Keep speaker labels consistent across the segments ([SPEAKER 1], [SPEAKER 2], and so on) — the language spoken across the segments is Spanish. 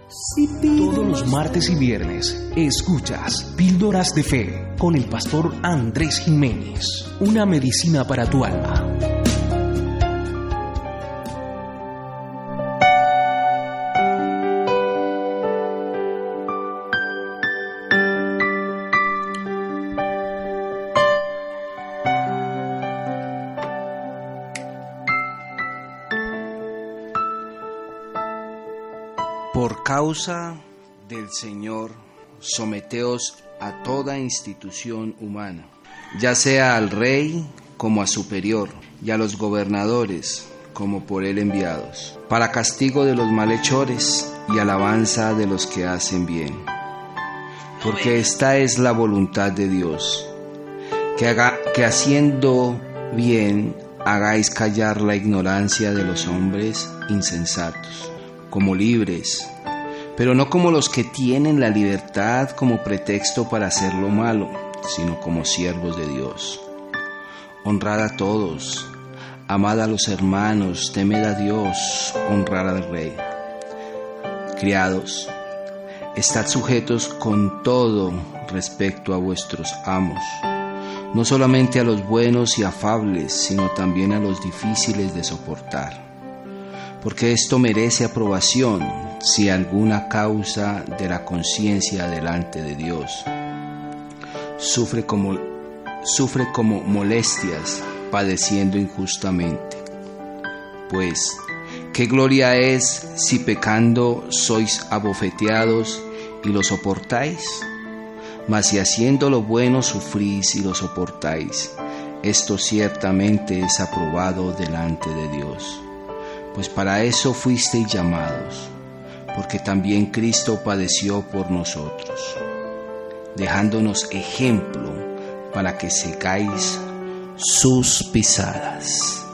[SPEAKER 1] Todos los martes y viernes escuchas Píldoras de Fe con el pastor Andrés Jiménez, una medicina para tu alma.
[SPEAKER 2] Por causa del Señor, someteos a toda institución humana, ya sea al rey como a superior, y a los gobernadores como por él enviados, para castigo de los malhechores y alabanza de los que hacen bien. Porque esta es la voluntad de Dios, que haciendo bien hagáis callar la ignorancia de los hombres insensatos, como libres, pero no como los que tienen la libertad como pretexto para hacer lo malo, sino como siervos de Dios. Honrad a todos, amad a los hermanos, temed a Dios, honrad al Rey. Criados, estad sujetos con todo respecto a vuestros amos, no solamente a los buenos y afables, sino también a los difíciles de soportar. Porque esto merece aprobación si alguna causa de la conciencia delante de Dios sufre como molestias padeciendo injustamente. Pues, ¿qué gloria es si pecando sois abofeteados y lo soportáis? Mas si haciendo lo bueno sufrís y lo soportáis, esto ciertamente es aprobado delante de Dios. Pues para eso fuisteis llamados, porque también Cristo padeció por nosotros, dejándonos ejemplo para que sigáis sus pisadas.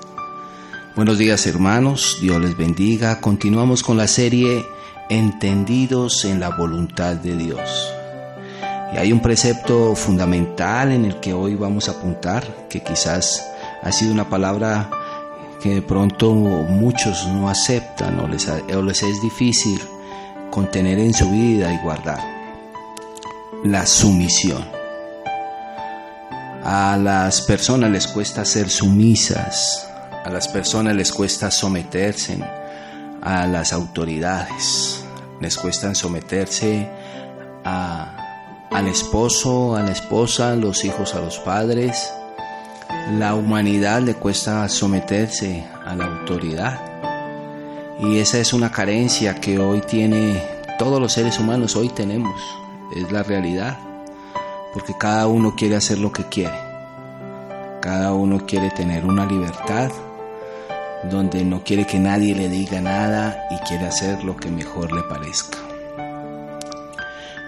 [SPEAKER 2] Buenos días, hermanos, Dios les bendiga. Continuamos con la serie Entendidos en la voluntad de Dios. Y hay un precepto fundamental en el que hoy vamos a apuntar, que quizás ha sido una palabra que de pronto muchos no aceptan o les es difícil contener en su vida y guardar: la sumisión. A las personas les cuesta ser sumisas, a las personas les cuesta someterse a las autoridades, les cuesta someterse al esposo, a la esposa, los hijos a los padres. La humanidad le cuesta someterse a la autoridad, y esa es una carencia que hoy tiene todos los seres humanos. Hoy tenemos, es la realidad, porque cada uno quiere hacer lo que quiere, cada uno quiere tener una libertad donde no quiere que nadie le diga nada y quiere hacer lo que mejor le parezca.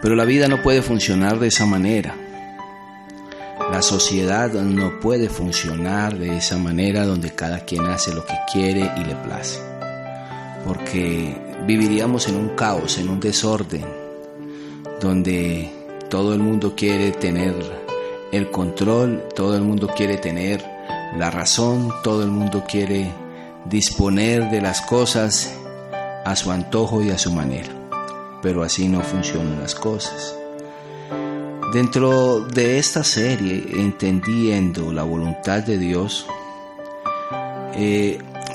[SPEAKER 2] Pero la vida no puede funcionar de esa manera. La sociedad no puede funcionar de esa manera, donde cada quien hace lo que quiere y le place, porque viviríamos en un caos, en un desorden, donde todo el mundo quiere tener el control, todo el mundo quiere tener la razón, todo el mundo quiere disponer de las cosas a su antojo y a su manera, pero así no funcionan las cosas. Dentro de esta serie, Entendiendo la voluntad de Dios,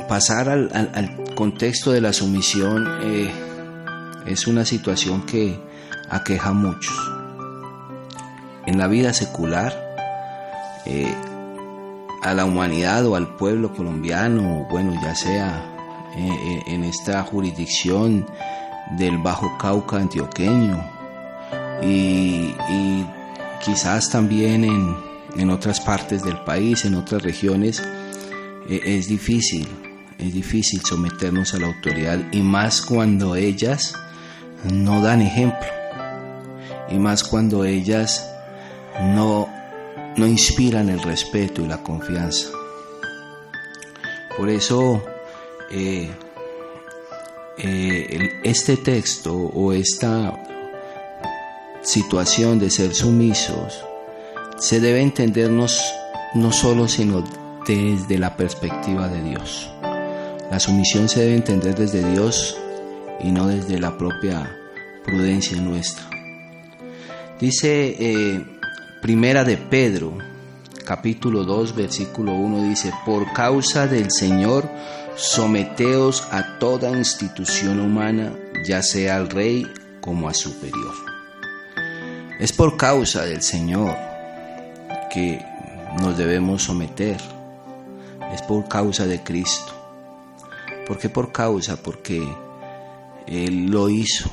[SPEAKER 2] pasar al contexto de la sumisión es una situación que aqueja a muchos. En la vida secular, a la humanidad o al pueblo colombiano, bueno, ya sea en esta jurisdicción del Bajo Cauca antioqueño, y quizás también en otras partes del país, en otras regiones, es difícil someternos a la autoridad, y más cuando ellas no dan ejemplo, y más cuando ellas no inspiran el respeto y la confianza. Por eso este texto o esta situación de ser sumisos se debe entendernos no solo sino desde la perspectiva de Dios. La sumisión se debe entender desde Dios y no desde la propia prudencia nuestra. Dice Primera de Pedro, capítulo 2, versículo 1, dice: por causa del Señor, someteos a toda institución humana, ya sea al rey como a superior. Es por causa del Señor que nos debemos someter. Es por causa de Cristo. ¿Por qué por causa? Porque Él lo hizo.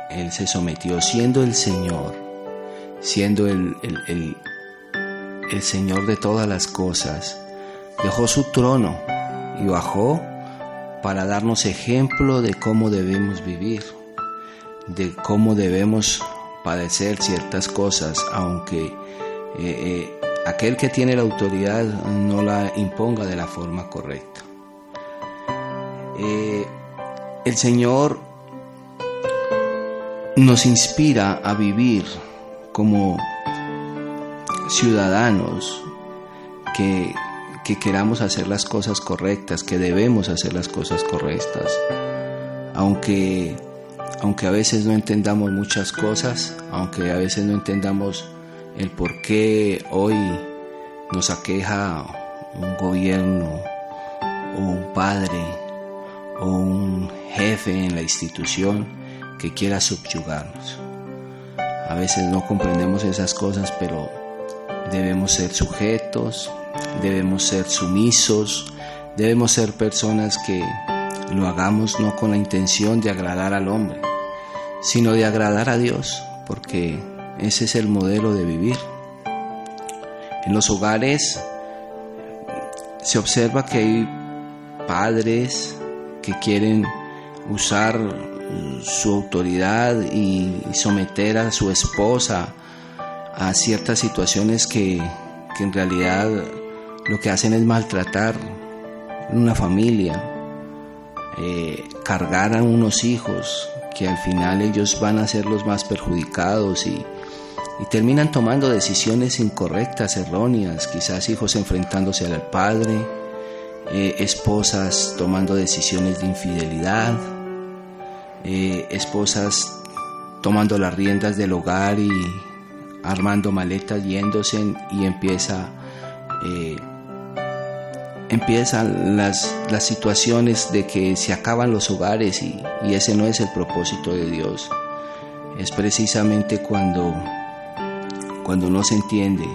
[SPEAKER 2] Él se sometió, siendo el Señor, siendo el Señor de todas las cosas. Dejó su trono y bajó para darnos ejemplo de cómo debemos vivir, de cómo debemos padecer ciertas cosas, aunque aquel que tiene la autoridad no la imponga de la forma correcta. El Señor nos inspira a vivir como ciudadanos que queramos hacer las cosas correctas, que debemos hacer las cosas correctas, aunque a veces no entendamos muchas cosas, aunque a veces no entendamos el por qué hoy nos aqueja un gobierno o un padre o un jefe en la institución que quiera subyugarnos. A veces no comprendemos esas cosas, pero debemos ser sujetos, debemos ser sumisos, debemos ser personas que lo hagamos no con la intención de agradar al hombre, sino de agradar a Dios, porque ese es el modelo de vivir. En los hogares se observa que hay padres que quieren usar su autoridad y someter a su esposa a ciertas situaciones que en realidad lo que hacen es maltratar una familia, cargar a unos hijos que al final ellos van a ser los más perjudicados y terminan tomando decisiones incorrectas, erróneas, quizás hijos enfrentándose al padre, esposas tomando decisiones de infidelidad, esposas tomando las riendas del hogar y armando maletas, yéndose, y empiezan las situaciones de que se acaban los hogares y ese no es el propósito de Dios. Es precisamente cuando no se entiende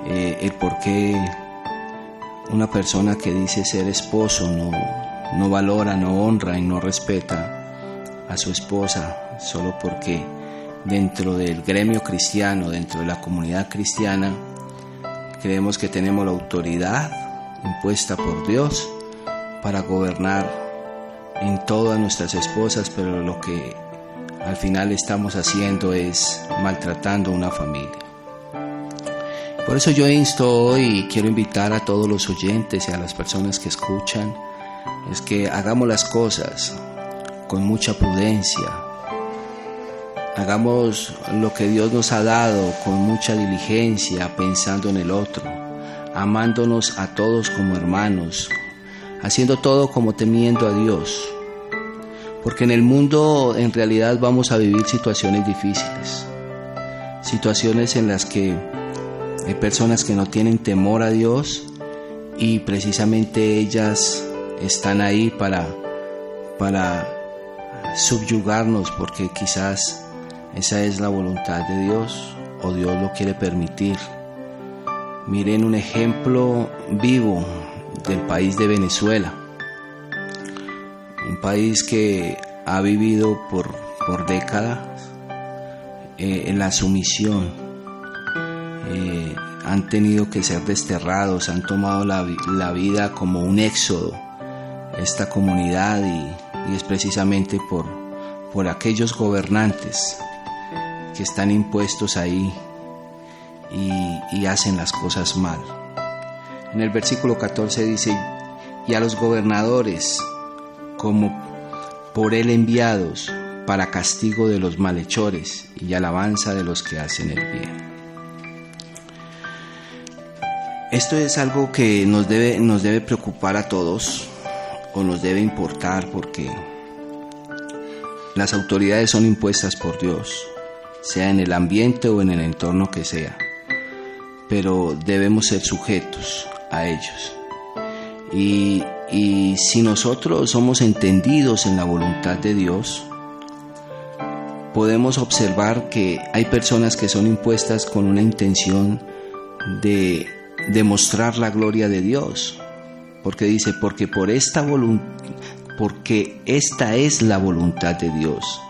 [SPEAKER 2] el por qué una persona que dice ser esposo no valora, no honra y no respeta a su esposa, solo porque dentro del gremio cristiano, dentro de la comunidad cristiana, creemos que tenemos la autoridad impuesta por Dios para gobernar en todas nuestras esposas, pero lo que al final estamos haciendo es maltratando a una familia. Por eso yo insto hoy y quiero invitar a todos los oyentes y a las personas que escuchan, es que hagamos las cosas con mucha prudencia, hagamos lo que Dios nos ha dado con mucha diligencia, pensando en el otro, amándonos a todos como hermanos, haciendo todo como temiendo a Dios, porque en el mundo en realidad vamos a vivir situaciones difíciles, situaciones en las que hay personas que no tienen temor a Dios y precisamente ellas están ahí para subyugarnos, porque quizás esa es la voluntad de Dios o Dios lo quiere permitir. Miren un ejemplo vivo del país de Venezuela, un país que ha vivido por décadas en la sumisión. Han tenido que ser desterrados, han tomado la vida como un éxodo, esta comunidad, y es precisamente por aquellos gobernantes que están impuestos ahí y hacen las cosas mal. En el versículo 14 dice: y a los gobernadores como por él enviados para castigo de los malhechores y alabanza de los que hacen el bien. Esto es algo que nos debe preocupar a todos, o nos debe importar, porque Las autoridades son impuestas por Dios, sea en el ambiente o en el entorno que sea, pero debemos ser sujetos a ellos. Y si nosotros somos entendidos en la voluntad de Dios, podemos observar que hay personas que son impuestas con una intención de demostrar la gloria de Dios, porque dice, porque esta es la voluntad de Dios,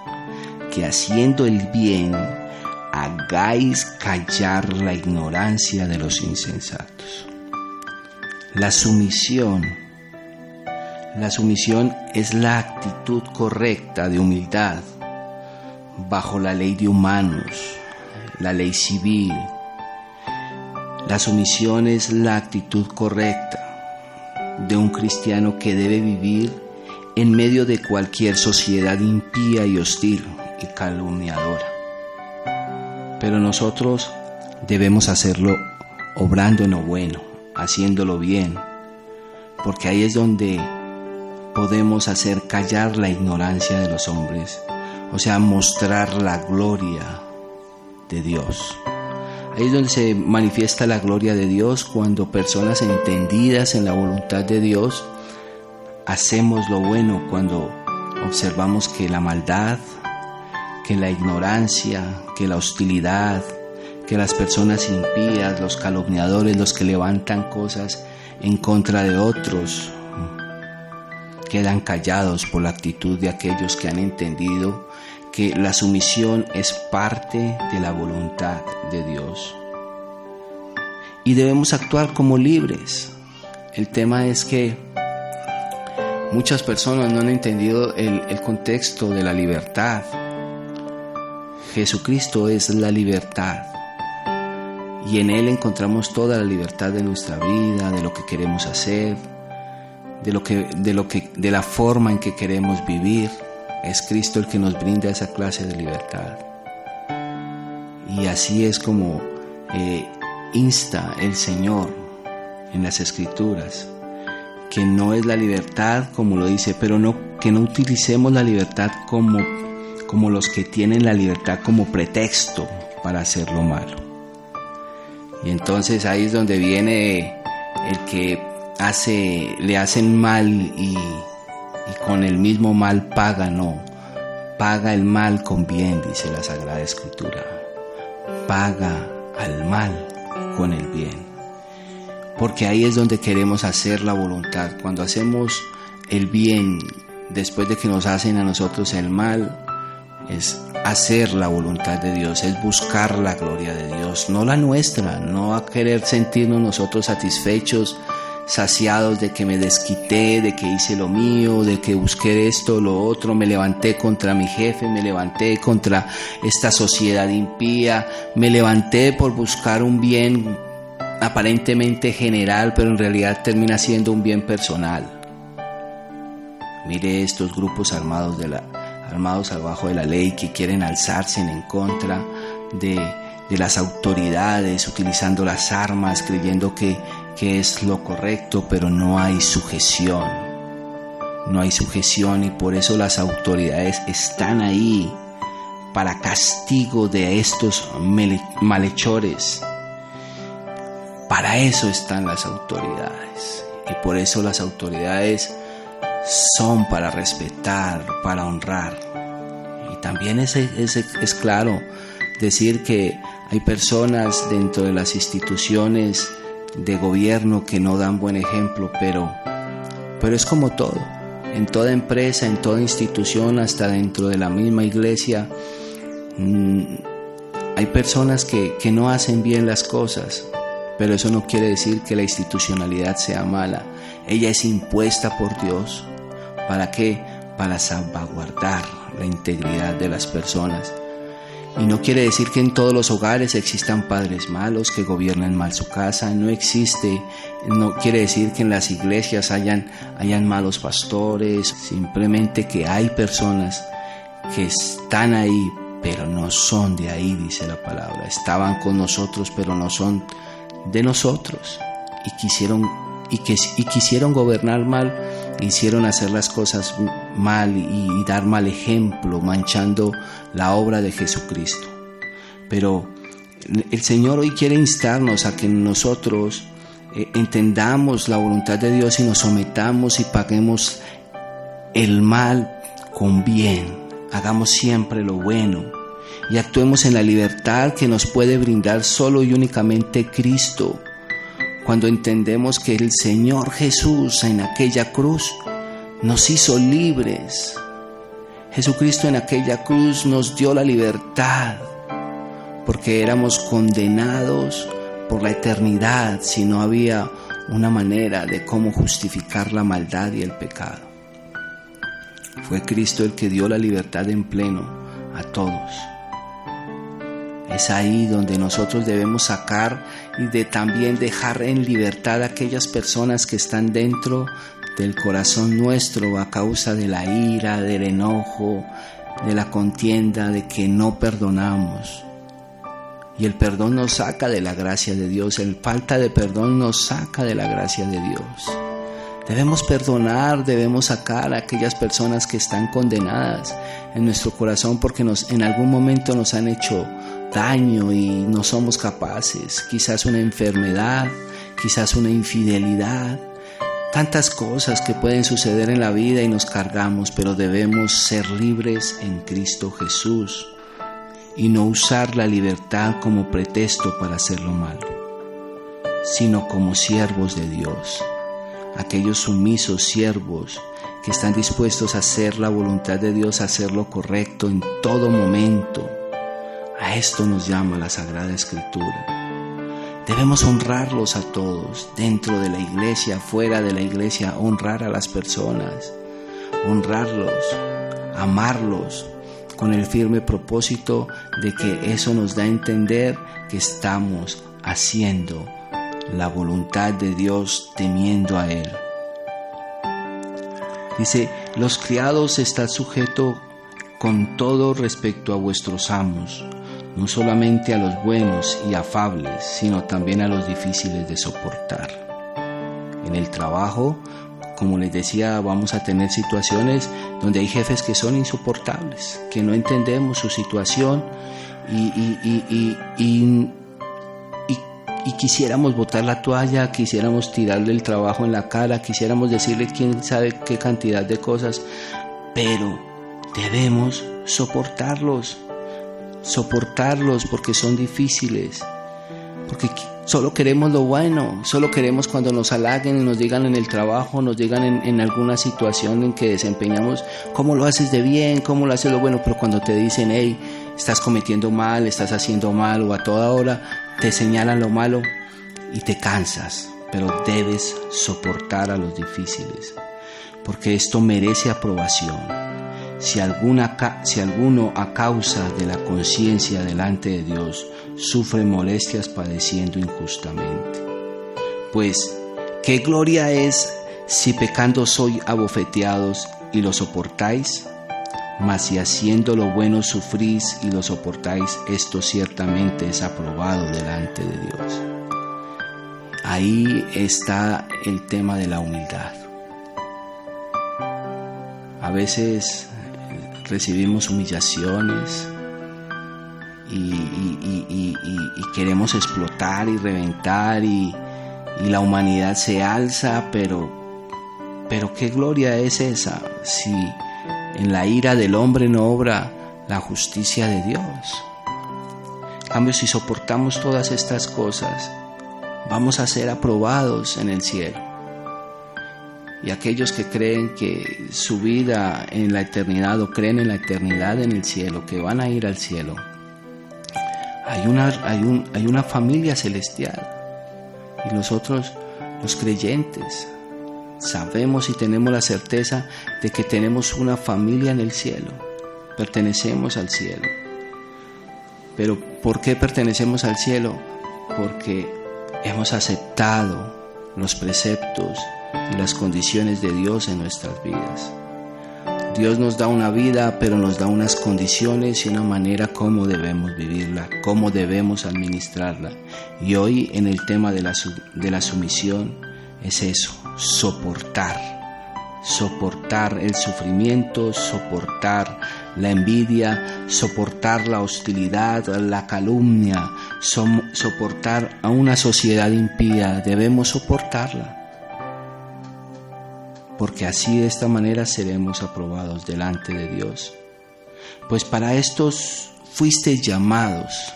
[SPEAKER 2] que haciendo el bien hagáis callar la ignorancia de los insensatos. La sumisión es la actitud correcta de humildad bajo la ley de humanos, la ley civil. La sumisión es la actitud correcta de un cristiano que debe vivir en medio de cualquier sociedad impía y hostil y calumniadora. Pero nosotros debemos hacerlo obrando en lo bueno, haciéndolo bien, porque ahí es donde podemos hacer callar la ignorancia de los hombres, o sea, mostrar la gloria de Dios. Ahí es donde se manifiesta la gloria de Dios, cuando personas entendidas en la voluntad de Dios hacemos lo bueno, cuando observamos que la maldad, que la ignorancia, que la hostilidad, que las personas impías, los calumniadores, los que levantan cosas en contra de otros, quedan callados por la actitud de aquellos que han entendido que la sumisión es parte de la voluntad de Dios. Y debemos actuar como libres. El tema es que muchas personas no han entendido el contexto de la libertad. Jesucristo es la libertad. Y en Él encontramos toda la libertad de nuestra vida, de lo que queremos hacer, de la forma en que queremos vivir. Es Cristo el que nos brinda esa clase de libertad. Y así es como insta el Señor en las Escrituras, que no es la libertad como lo dice, pero que no utilicemos la libertad como los que tienen la libertad como pretexto para hacer lo malo. Y entonces ahí es donde viene el que le hacen mal y con el mismo mal paga. No, paga el mal con bien, dice la Sagrada Escritura. Paga al mal con el bien, porque ahí es donde queremos hacer la voluntad. Cuando hacemos el bien después de que nos hacen a nosotros el mal, es hacer la voluntad de Dios, es buscar la gloria de Dios, no la nuestra, no a querer sentirnos nosotros satisfechos, saciados de que me desquité, de que hice lo mío, de que busqué esto, lo otro, me levanté contra mi jefe, me levanté contra esta sociedad impía, me levanté por buscar un bien aparentemente general, pero en realidad termina siendo un bien personal. Mire estos grupos armados abajo de la ley que quieren alzarse en contra de las autoridades, utilizando las armas, creyendo que es lo correcto, pero no hay sujeción. No hay sujeción, y por eso las autoridades están ahí para castigo de estos malhechores. Para eso están las autoridades, y por eso las autoridades son para respetar, para honrar. Y también es claro decir que hay personas dentro de las instituciones de gobierno que no dan buen ejemplo, pero es como todo, en toda empresa, en toda institución, hasta dentro de la misma iglesia, hay personas que no hacen bien las cosas, pero eso no quiere decir que la institucionalidad sea mala. Ella es impuesta por Dios. ¿Para qué? Para salvaguardar la integridad de las personas. Y no quiere decir que en todos los hogares existan padres malos que gobiernen mal su casa. No quiere decir que en las iglesias hayan malos pastores. Simplemente que hay personas que están ahí, pero no son de ahí, dice la palabra. Estaban con nosotros, pero no son de nosotros. Y quisieron gobernar mal hicieron hacer las cosas mal y dar mal ejemplo, manchando la obra de Jesucristo. Pero el Señor hoy quiere instarnos a que nosotros entendamos la voluntad de Dios y nos sometamos y paguemos el mal con bien. Hagamos siempre lo bueno y actuemos en la libertad que nos puede brindar solo y únicamente Cristo. Cuando entendemos que el Señor Jesús en aquella cruz nos hizo libres. Jesucristo en aquella cruz nos dio la libertad, porque éramos condenados por la eternidad si no había una manera de cómo justificar la maldad y el pecado. Fue Cristo el que dio la libertad en pleno a todos. Es ahí donde nosotros debemos sacar y también dejar en libertad a aquellas personas que están dentro del corazón nuestro a causa de la ira, del enojo, de la contienda, de que no perdonamos. Y el perdón nos saca de la gracia de Dios, el falta de perdón nos saca de la gracia de Dios. Debemos perdonar, debemos sacar a aquellas personas que están condenadas en nuestro corazón porque en algún momento nos han hecho daño y no somos capaces. Quizás una enfermedad, quizás una infidelidad, tantas cosas que pueden suceder en la vida y nos cargamos, pero debemos ser libres en Cristo Jesús y no usar la libertad como pretexto para hacer lo malo, sino como siervos de Dios. Aquellos sumisos siervos que están dispuestos a hacer la voluntad de Dios, a hacer lo correcto en todo momento. A esto nos llama la Sagrada Escritura. Debemos honrarlos a todos, dentro de la iglesia, fuera de la iglesia, honrar a las personas, honrarlos, amarlos, con el firme propósito de que eso nos da a entender que estamos haciendo la voluntad de Dios temiendo a Él. Dice, los criados están sujetos con todo respecto a vuestros amos, no solamente a los buenos y afables, sino también a los difíciles de soportar. En el trabajo, como les decía, vamos a tener situaciones donde hay jefes que son insoportables, que no entendemos su situación y quisiéramos botar la toalla, quisiéramos tirarle el trabajo en la cara, quisiéramos decirle quién sabe qué cantidad de cosas, pero debemos soportarlos porque son difíciles, porque solo queremos lo bueno, solo queremos cuando nos halaguen y nos digan en el trabajo, nos digan en alguna situación en que desempeñamos, cómo lo haces de bien, cómo lo haces lo bueno, pero cuando te dicen, hey, estás cometiendo mal, estás haciendo mal, o a toda hora te señalan lo malo y te cansas, pero debes soportar a los difíciles, porque esto merece aprobación. Si alguno a causa de la conciencia delante de Dios sufre molestias padeciendo injustamente, pues qué gloria es si pecando sois abofeteados y lo soportáis. Mas si haciendo lo bueno sufrís y lo soportáis, esto ciertamente es aprobado delante de Dios. Ahí está el tema de la humildad. A veces recibimos humillaciones y queremos explotar y reventar y la humanidad se alza, pero qué gloria es esa si en la ira del hombre no obra la justicia de Dios. En cambio, si soportamos todas estas cosas, vamos a ser aprobados en el cielo. Y aquellos que creen que su vida en la eternidad o creen en la eternidad en el cielo, que van a ir al cielo, hay una familia celestial. Y nosotros, los creyentes, sabemos y tenemos la certeza de que tenemos una familia en el cielo, pertenecemos al cielo. Pero ¿por qué pertenecemos al cielo? Porque hemos aceptado los preceptos y las condiciones de Dios en nuestras vidas. Dios nos da una vida, pero nos da unas condiciones y una manera cómo debemos vivirla, cómo debemos administrarla. Y hoy en el tema de la sumisión es eso, soportar soportar el sufrimiento, soportar la envidia, soportar la hostilidad, la calumnia, soportar a una sociedad impía. Debemos soportarla, porque así de esta manera seremos aprobados delante de Dios. Pues para estos fuisteis llamados,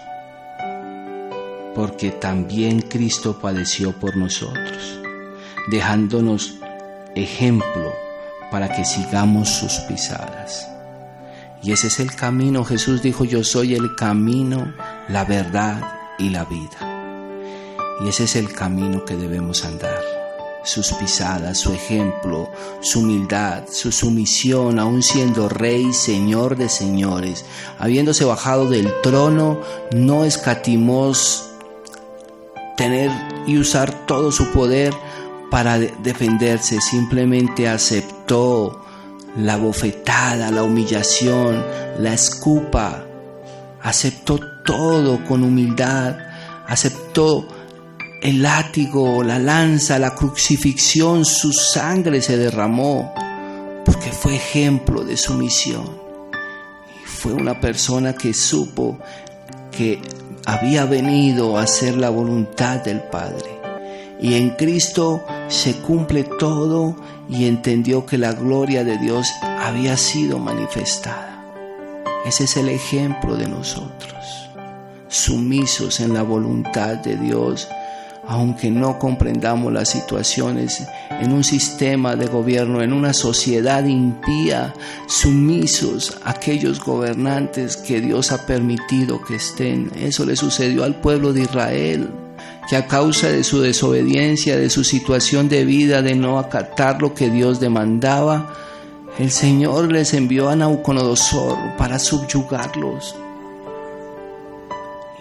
[SPEAKER 2] porque también Cristo padeció por nosotros, dejándonos ejemplo para que sigamos sus pisadas. Y ese es el camino. Jesús dijo: yo soy el camino, la verdad y la vida. Y ese es el camino que debemos andar. Sus pisadas, su ejemplo, su humildad, su sumisión, aun siendo Rey, Señor de señores, habiéndose bajado del trono, no escatimó tener y usar todo su poder para defenderse. Simplemente aceptó la bofetada, la humillación, la escupa. Aceptó todo con humildad. Aceptó el látigo, la lanza, la crucifixión. Su sangre se derramó porque fue ejemplo de sumisión. Y fue una persona que supo que había venido a hacer la voluntad del Padre. Y en Cristo se cumple todo, y entendió que la gloria de Dios había sido manifestada. Ese es el ejemplo de nosotros, sumisos en la voluntad de Dios, aunque no comprendamos las situaciones en un sistema de gobierno, en una sociedad impía, sumisos a aquellos gobernantes que Dios ha permitido que estén. Eso le sucedió al pueblo de Israel, que a causa de su desobediencia, de su situación de vida, de no acatar lo que Dios demandaba, el Señor les envió a Nabucodonosor para subyugarlos.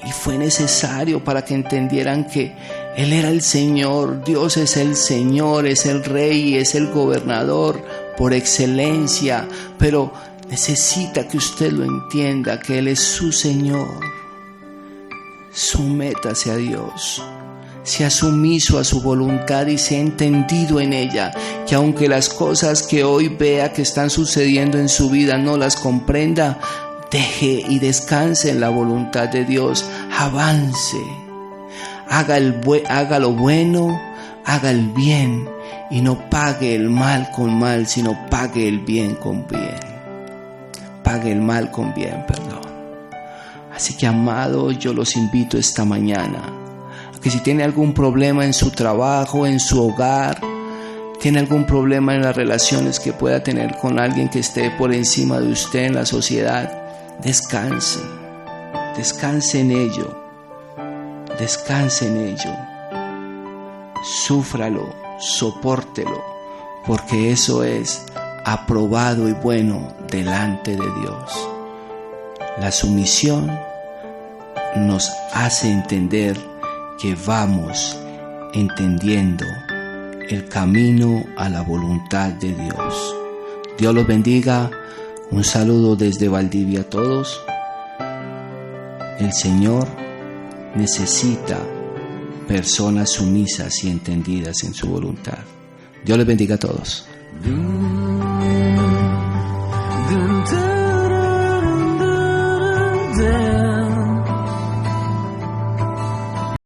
[SPEAKER 2] Y fue necesario para que entendieran que Él era el Señor. Dios es el Señor, es el Rey, es el gobernador por excelencia, pero necesita que usted lo entienda, que Él es su Señor. Sométase a Dios, sea sumiso a su voluntad y sea entendido en ella, que aunque las cosas que hoy vea que están sucediendo en su vida no las comprenda, deje y descanse en la voluntad de Dios, avance, haga lo bueno, haga el bien y no pague el mal con mal, sino pague el bien con bien. Pague el mal con bien, perdón. Así que, amados, yo los invito esta mañana a que si tiene algún problema en su trabajo, en su hogar, tiene algún problema en las relaciones que pueda tener con alguien que esté por encima de usted en la sociedad, descanse en ello, súfralo, sopórtelo, porque eso es aprobado y bueno delante de Dios. La sumisión nos hace entender que vamos entendiendo el camino a la voluntad de Dios. Dios los bendiga. Un saludo desde Valdivia a todos. El Señor necesita personas sumisas y entendidas en su voluntad. Dios les bendiga a todos.